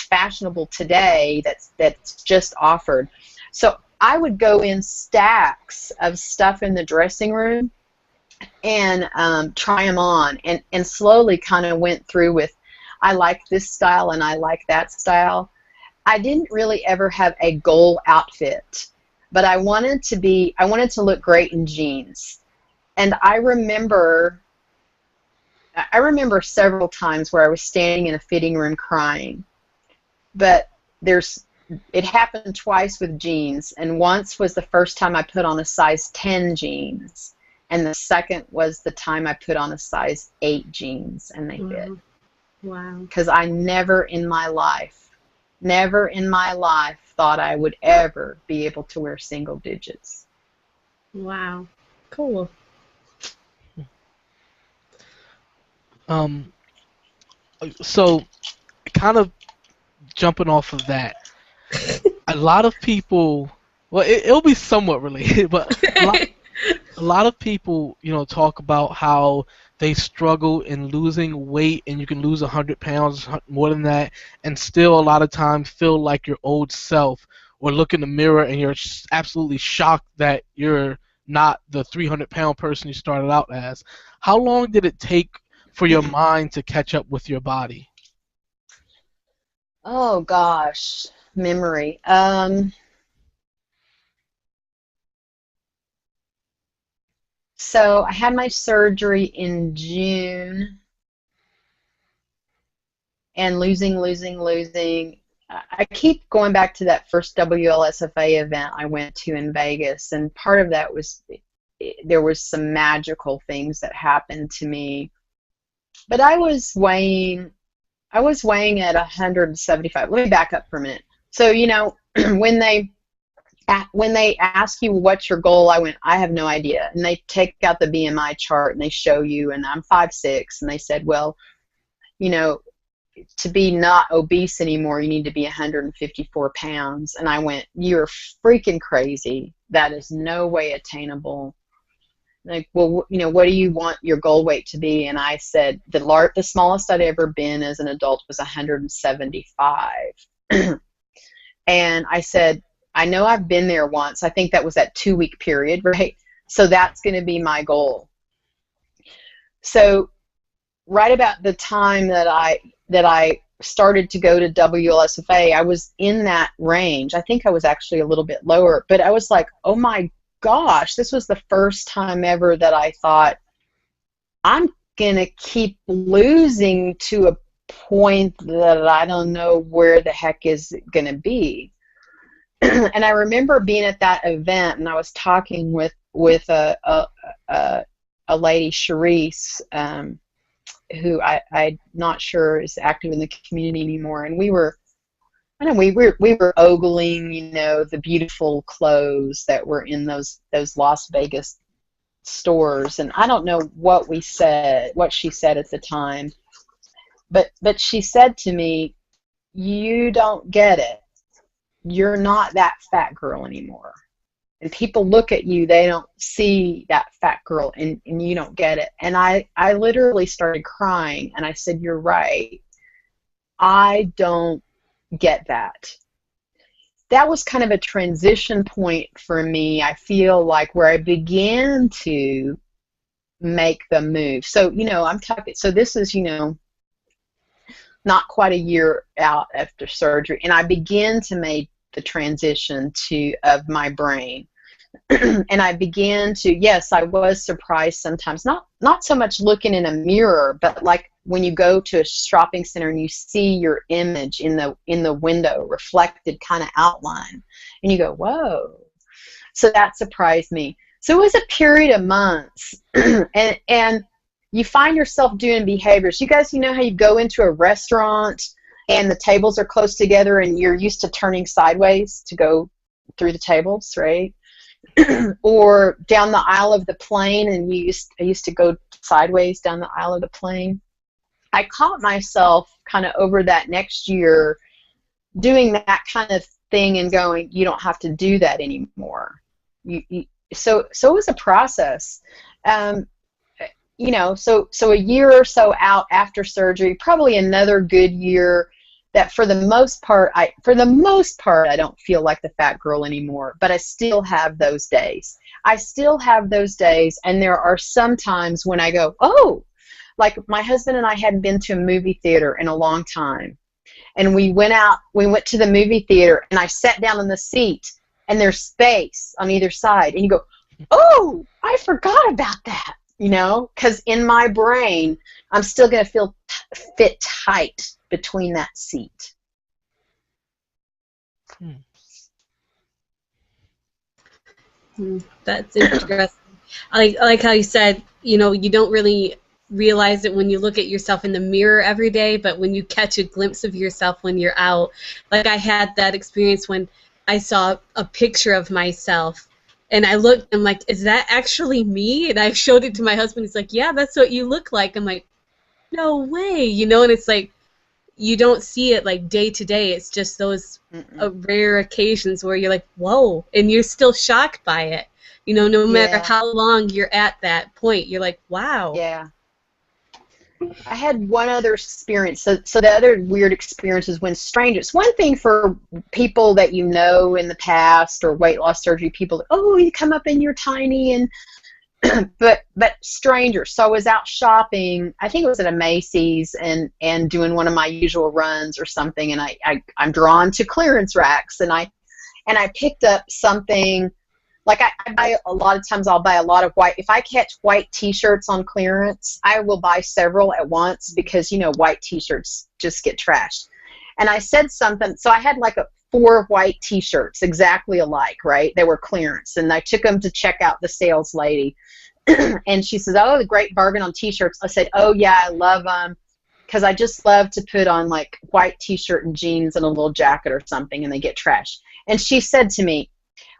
fashionable today that's just offered. So I would go in stacks of stuff in the dressing room and try them on, and slowly kind of went through with, I like this style and I like that style. I didn't really ever have a goal outfit, but I wanted to look great in jeans. And I remember several times where I was standing in a fitting room crying. But it happened twice with jeans, and once was the first time I put on a size 10 jeans, and the second was the time I put on a size 8 jeans, and they fit. Wow. Because I never in my life thought I would ever be able to wear single digits. Wow. Cool. So kind of jumping off of that, a lot of people, well, it'll be somewhat related, but a lot of people, talk about how they struggle in losing weight, and you can lose 100 pounds, more than that, and still a lot of times feel like your old self, or look in the mirror and you're absolutely shocked that you're not the 300-pound person you started out as. How long did it take for your mind to catch up with your body? Oh gosh, memory. So I had my surgery in June, and losing. I keep going back to that first WLSFA event I went to in Vegas, and part of that was there was some magical things that happened to me. But I was weighing at 175. Let me back up for a minute. So, when they ask you what's your goal, I have no idea. And they take out the BMI chart and they show you, and I'm 5'6", and they said, well, to be not obese anymore, you need to be 154 pounds. And I went, you're freaking crazy. That is no way attainable. Like, well, what do you want your goal weight to be? And I said, the smallest I'd ever been as an adult was 175. And I said, I know I've been there once. I think that was that 2-week period, right? So that's going to be my goal. So right about the time that I started to go to WLSFA, I was in that range. I think I was actually a little bit lower, but I was like, oh my gosh, this was the first time ever that I thought, I'm going to keep losing to a point that I don't know where the heck is going to be. And I remember being at that event, and I was talking with a lady, Charisse, who I'm not sure is active in the community anymore, and we were ogling, the beautiful clothes that were in those Las Vegas stores, and I don't know what she said at the time, but she said to me, you don't get it. You're not that fat girl anymore. And people look at you, they don't see that fat girl, and you don't get it. And I literally started crying, and I said, you're right. I don't get that. That was kind of a transition point for me, I feel like, where I began to make the move. So, so this is, not quite a year out after surgery, and I began to make the transition of my brain. And I began to, yes, I was surprised sometimes, not so much looking in a mirror, but like when you go to a shopping center and you see your image in the window, reflected kind of outline, and you go, whoa. So that surprised me. So it was a period of months, and you find yourself doing behaviors. You guys, you know how you go into a restaurant and the tables are close together and you're used to turning sideways to go through the tables, right? Or down the aisle of the plane, and I used to go sideways down the aisle of the plane. I caught myself kind of over that next year doing that kind of thing and going, you don't have to do that anymore. So it was a process. You know, so a year or so out after surgery, probably another good year. That for the most part, I don't feel like the fat girl anymore. But I still have those days. And there are some times when I go, oh, like my husband and I hadn't been to a movie theater in a long time, and we went to the movie theater, and I sat down in the seat, and there's space on either side, and you go, oh, I forgot about that, you know, because in my brain, I'm still going to fit tight between that seat. That's interesting. I like how you said, you know, you don't really realize it when you look at yourself in the mirror every day, but when you catch a glimpse of yourself when you're out. Like I had that experience when I saw a picture of myself, and I looked, I'm like, is that actually me? And I showed it to my husband. He's like, yeah, that's what you look like. I'm like, no way, you know. And it's like, you don't see it like day to day. It's just those rare occasions where you're like, whoa, and you're still shocked by it. You know, no matter how long you're at that point, you're like, wow. Yeah. I had one other experience. So the other weird experience is when strangers. One thing for people that you know in the past, or weight loss surgery people, oh, you come up and you're tiny, and but strangers. So I was out shopping. I think it was at a Macy's, and doing one of my usual runs or something, and I'm drawn to clearance racks, and I picked up something. Like I buy a lot of times, I'll buy a lot of white. If I catch white T-shirts on clearance, I will buy several at once, because, you know, white T-shirts just get trashed. And I said something, so I had like 4 white T-shirts exactly alike, right? They were clearance, and I took them to check out the sales lady, and she says, "Oh, the great bargain on T-shirts." I said, "Oh yeah, I love them, because I just love to put on like white T-shirt and jeans and a little jacket or something, and they get trashed." And she said to me,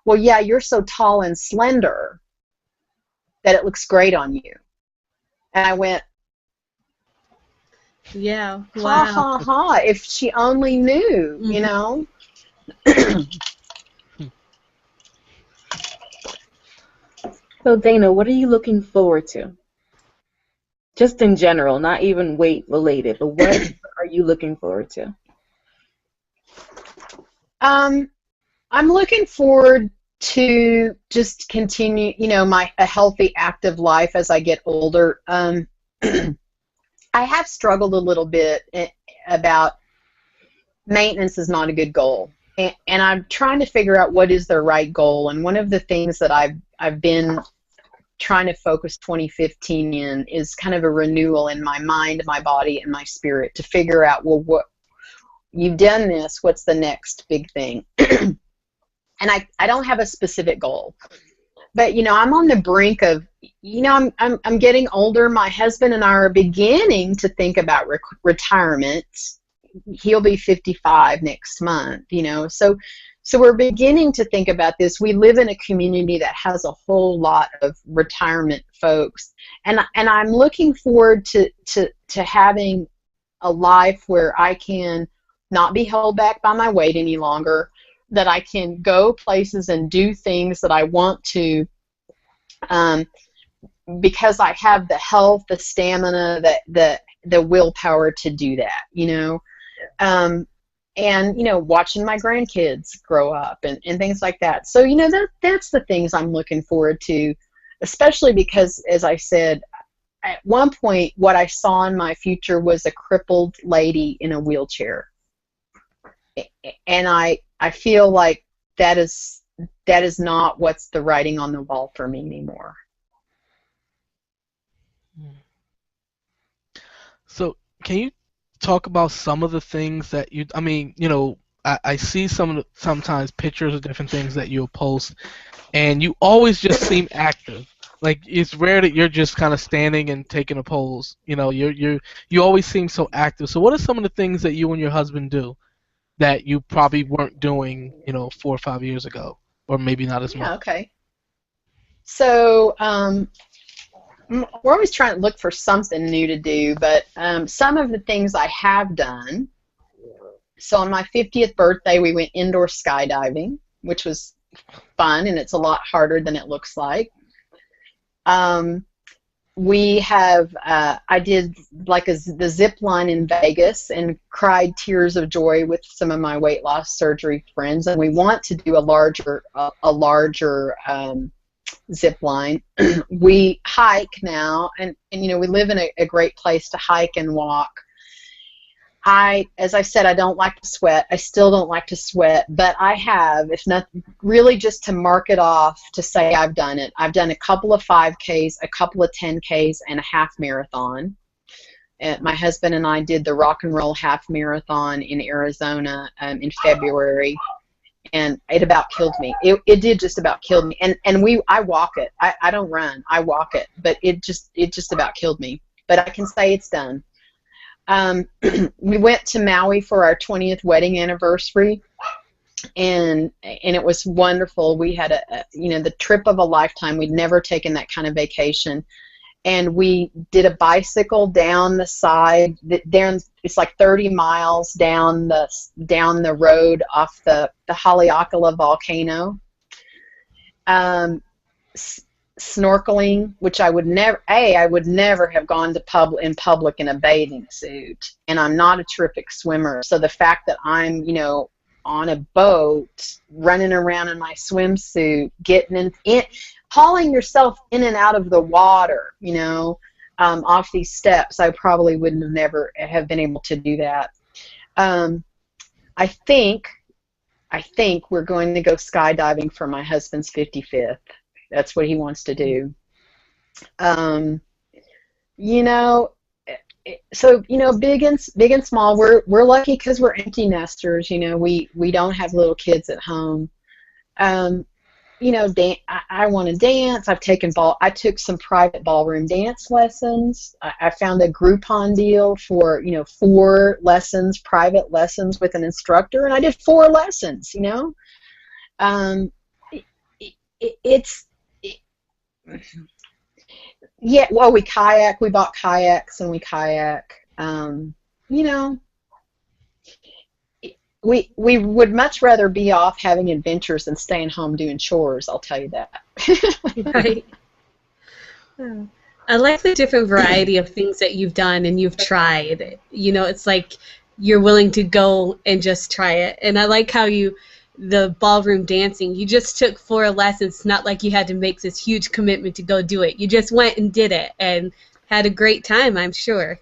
"Well, yeah, you're so tall and slender that it looks great on you." And I went, Yeah, ha, wow. ha, ha, if she only knew, you know? So Dana, what are you looking forward to? Just in general, not even weight related, but what are you looking forward to? I'm looking forward to just continue, you know, a healthy, active life as I get older. I have struggled a little bit about maintenance is not a good goal, and I'm trying to figure out what is the right goal. And one of the things that I've been trying to focus 2015 in is kind of a renewal in my mind, my body, and my spirit, to figure out, well, what you've done this, what's the next big thing? And I don't have a specific goal, but, you know, I'm on the brink of, you know, I'm getting older. My husband and I are beginning to think about retirement. He'll be 55 next month, you know, so we're beginning to think about this. We live in a community that has a whole lot of retirement folks, and I'm looking forward to having a life where I can not be held back by my weight any longer, that I can go places and do things that I want to, because I have the health, the stamina, the willpower to do that, you know. And, you know, watching my grandkids grow up and things like that. So, you know, that's the things I'm looking forward to, especially because, as I said, at one point, what I saw in my future was a crippled lady in a wheelchair. And I feel like that is not what's the writing on the wall for me anymore. So can you talk about some of the things that I mean, you know, I see sometimes pictures of different things that you'll post, and you always just seem active. Like it's rare that you're just kind of standing and taking a pose. You know, you always seem so active. So what are some of the things that you and your husband do that you probably weren't doing, 4 or 5 years ago, or maybe not as Yeah, much? okay. So we're always trying to look for something new to do, but some of the things I have done. So on my 50th birthday, we went indoor skydiving, which was fun, and it's a lot harder than it looks like. We have, I did like the zip line in Vegas and cried tears of joy with some of my weight loss surgery friends, and we want to do a larger zip line. We hike now, and we live in a great place to hike and walk. As I said, I don't like to sweat. I still don't like to sweat, but I have, if not really just to mark it off to say I've done it. I've done a couple of 5Ks, a couple of 10Ks, and a half marathon. My husband and I did the Rock and Roll Half Marathon in Arizona in February, and it about killed me. It did just about kill me. And I walk it. I don't run. I walk it, but it just about killed me. But I can say it's done. We went to Maui for our 20th wedding anniversary, and it was wonderful. We had the trip of a lifetime. We'd never taken that kind of vacation, and we did a bicycle down the side. It's like 30 miles down the road off the Haleakala volcano. Snorkeling, which I would never have gone to in public in a bathing suit, and I'm not a terrific swimmer. So the fact that I'm, on a boat, running around in my swimsuit, getting in, hauling yourself in and out of the water, off these steps, I probably wouldn't have never have been able to do that. I think we're going to go skydiving for my husband's 55th. That's what he wants to do. So big and small. We're lucky because we're empty nesters. We don't have little kids at home. I want to dance. I took some private ballroom dance lessons. I found a Groupon deal for 4 lessons, private lessons with an instructor, and I did 4 lessons. Yeah, well, we kayak. We bought kayaks and we kayak. We would much rather be off having adventures than staying home doing chores. I'll tell you that. Right. Yeah. I like the different variety of things that you've done and you've tried. It's like you're willing to go and just try it. And I like how the ballroom dancing, you just took 4 lessons. It's not like you had to make this huge commitment to go do it. You just went and did it and had a great time, I'm sure.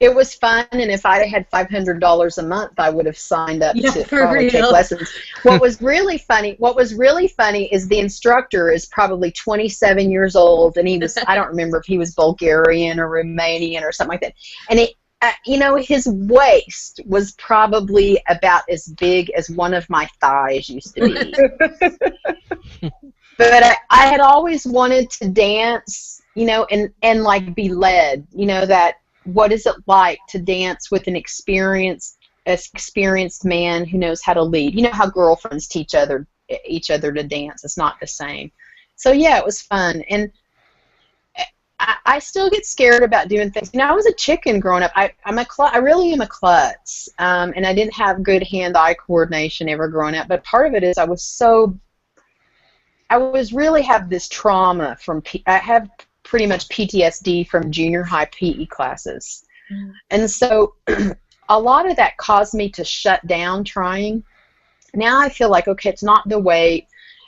It was fun, and if I'd had $500 a month, I would have signed up to probably take lessons. What was really funny is the instructor is probably 27 years old, and he was, I don't remember if he was Bulgarian or Romanian or something like that. And his waist was probably about as big as one of my thighs used to be. But I had always wanted to dance, and like be led, that what is it like to dance with an experienced man who knows how to lead? You know how girlfriends teach each other to dance. It's not the same. So yeah, it was fun. And I still get scared about doing things. I was a chicken growing up. I really am a klutz, and I didn't have good hand-eye coordination ever growing up. But part of it is I really have this trauma I have pretty much PTSD from junior high PE classes, and so a lot of that caused me to shut down trying. Now I feel like, okay, it's not the way.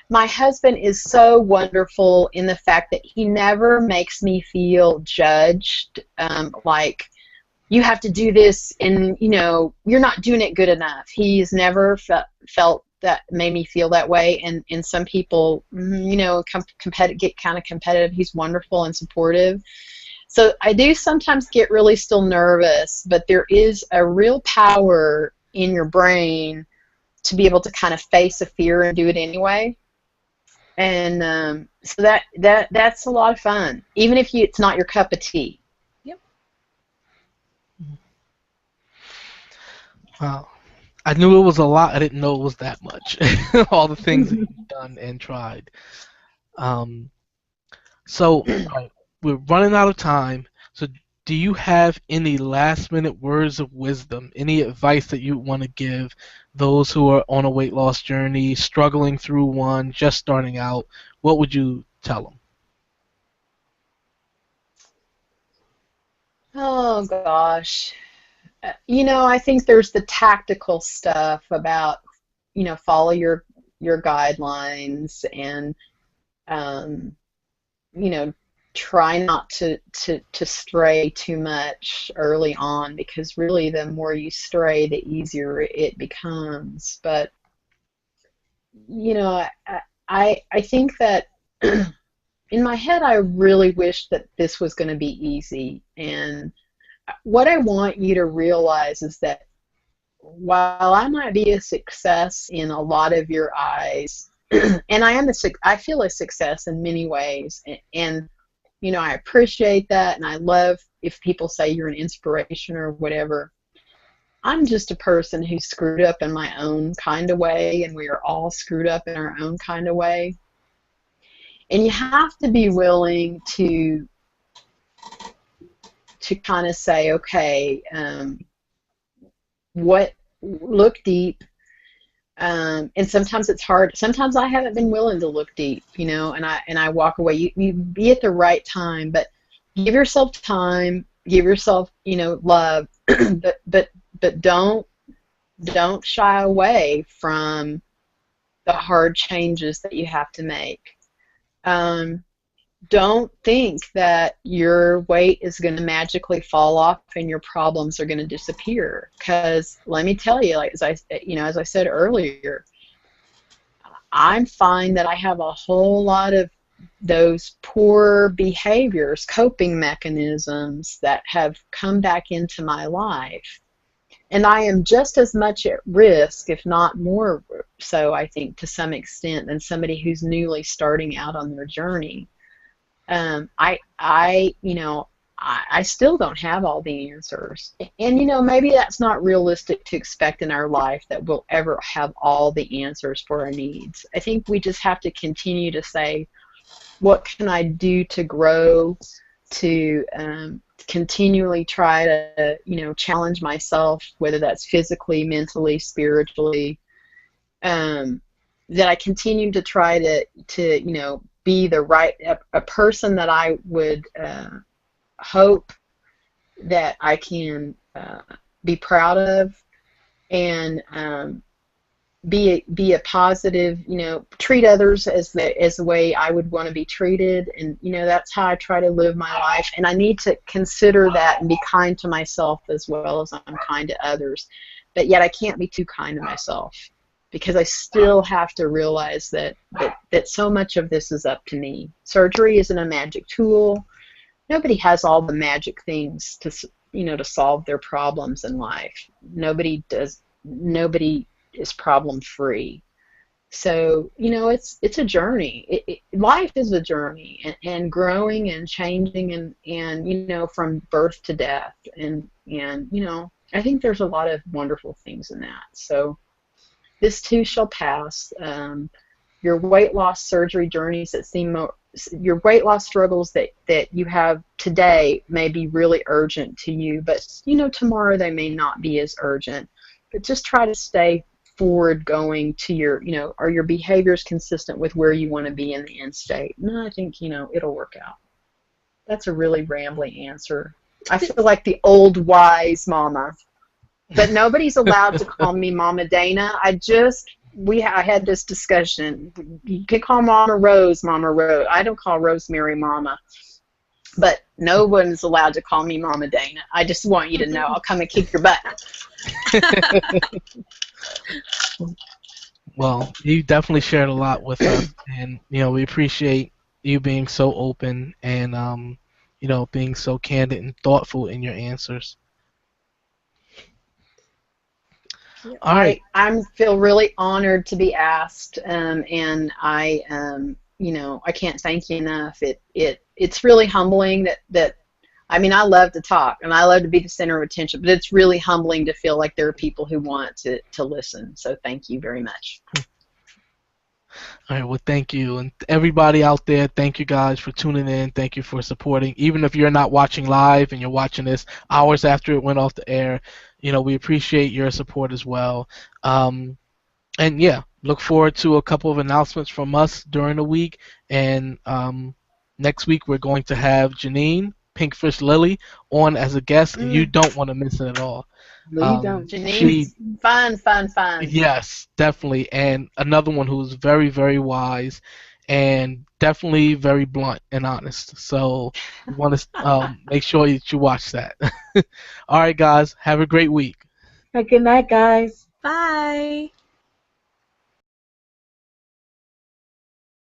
My husband is so wonderful in the fact that he never makes me feel judged, like you have to do this and, you're not doing it good enough. He's never felt that, made me feel that way. And some people, get kind of competitive. He's wonderful and supportive. So I do sometimes get really still nervous, but there is a real power in your brain to be able to kind of face a fear and do it anyway. And so that's a lot of fun, even if it's not your cup of tea. Yep. Wow. I knew it was a lot. I didn't know it was that much. All the things that you've done and tried. Um, so, all right, we're running out of time. So, do you have any last minute words of wisdom, any advice that you want to give those who are on a weight loss journey, struggling through one, just starting out? What would you tell them? Oh gosh. I think there's the tactical stuff about, follow your guidelines and, um, you know, try not to stray too much early on, because really the more you stray, the easier it becomes. But, I think that in my head, I really wish that this was going to be easy. And what I want you to realize is that while I might be a success in a lot of your eyes, and I feel a success in many ways, and I appreciate that, and I love if people say you're an inspiration or whatever. I'm just a person who's screwed up in my own kind of way, and we are all screwed up in our own kind of way. And you have to be willing to kind of say, okay, look deep. And sometimes it's hard. Sometimes I haven't been willing to look deep, and I walk away. You be at the right time, but give yourself time, give yourself, love, but don't shy away from the hard changes that you have to make. Don't think that your weight is going to magically fall off and your problems are going to disappear. Because let me tell you, like as I said earlier, I'm fine that I have a whole lot of those poor behaviors, coping mechanisms that have come back into my life. And I am just as much at risk, if not more so, I think, to some extent, than somebody who's newly starting out on their journey. I still don't have all the answers. And, maybe that's not realistic to expect in our life, that we'll ever have all the answers for our needs. I think we just have to continue to say, what can I do to grow, to continually try to, challenge myself, whether that's physically, mentally, spiritually, that I continue to try to be a person that I would hope that I can be proud of, and be a positive, treat others as the way I would want to be treated, and that's how I try to live my life. And I need to consider that and be kind to myself as well as I'm kind to others, but yet I can't be too kind to myself, because I still have to realize that so much of this is up to me. Surgery isn't a magic tool. Nobody has all the magic things to solve their problems in life. Nobody does. Nobody is problem free. So it's a journey. Life is a journey, and growing and changing, and from birth to death, and I think there's a lot of wonderful things in that. So this too shall pass. Your weight loss surgery journeys your weight loss struggles that you have today may be really urgent to you, but tomorrow they may not be as urgent. But just try to stay forward going to your, are your behaviors consistent with where you want to be in the end state? And I think, it'll work out. That's a really rambling answer. I feel like the old wise mama. But nobody's allowed to call me Mama Dana. I had this discussion. You can call Mama Rose Mama Rose. I don't call Rosemary Mama. But no one's allowed to call me Mama Dana. I just want you to know. I'll come and kick your butt. Well, you definitely shared a lot with us, and we appreciate you being so open and being so candid and thoughtful in your answers. All right. I feel really honored to be asked, and I I can't thank you enough. It's really humbling that I mean, I love to talk and I love to be the center of attention, but it's really humbling to feel like there are people who want to listen. So thank you very much. All right, well, thank you. And everybody out there, thank you guys for tuning in. Thank you for supporting. Even if you're not watching live and you're watching this hours after it went off the air, we appreciate your support as well. And yeah, look forward to a couple of announcements from us during the week. And next week, we're going to have Janine, Pinkfish Lily, on as a guest, and you don't want to miss it at all. No, you don't. Janine's fun. Yes, definitely. And another one who's very, very wise and definitely very blunt and honest. So you want to make sure that you watch that. All right, guys. Have a great week. Good night, guys. Bye.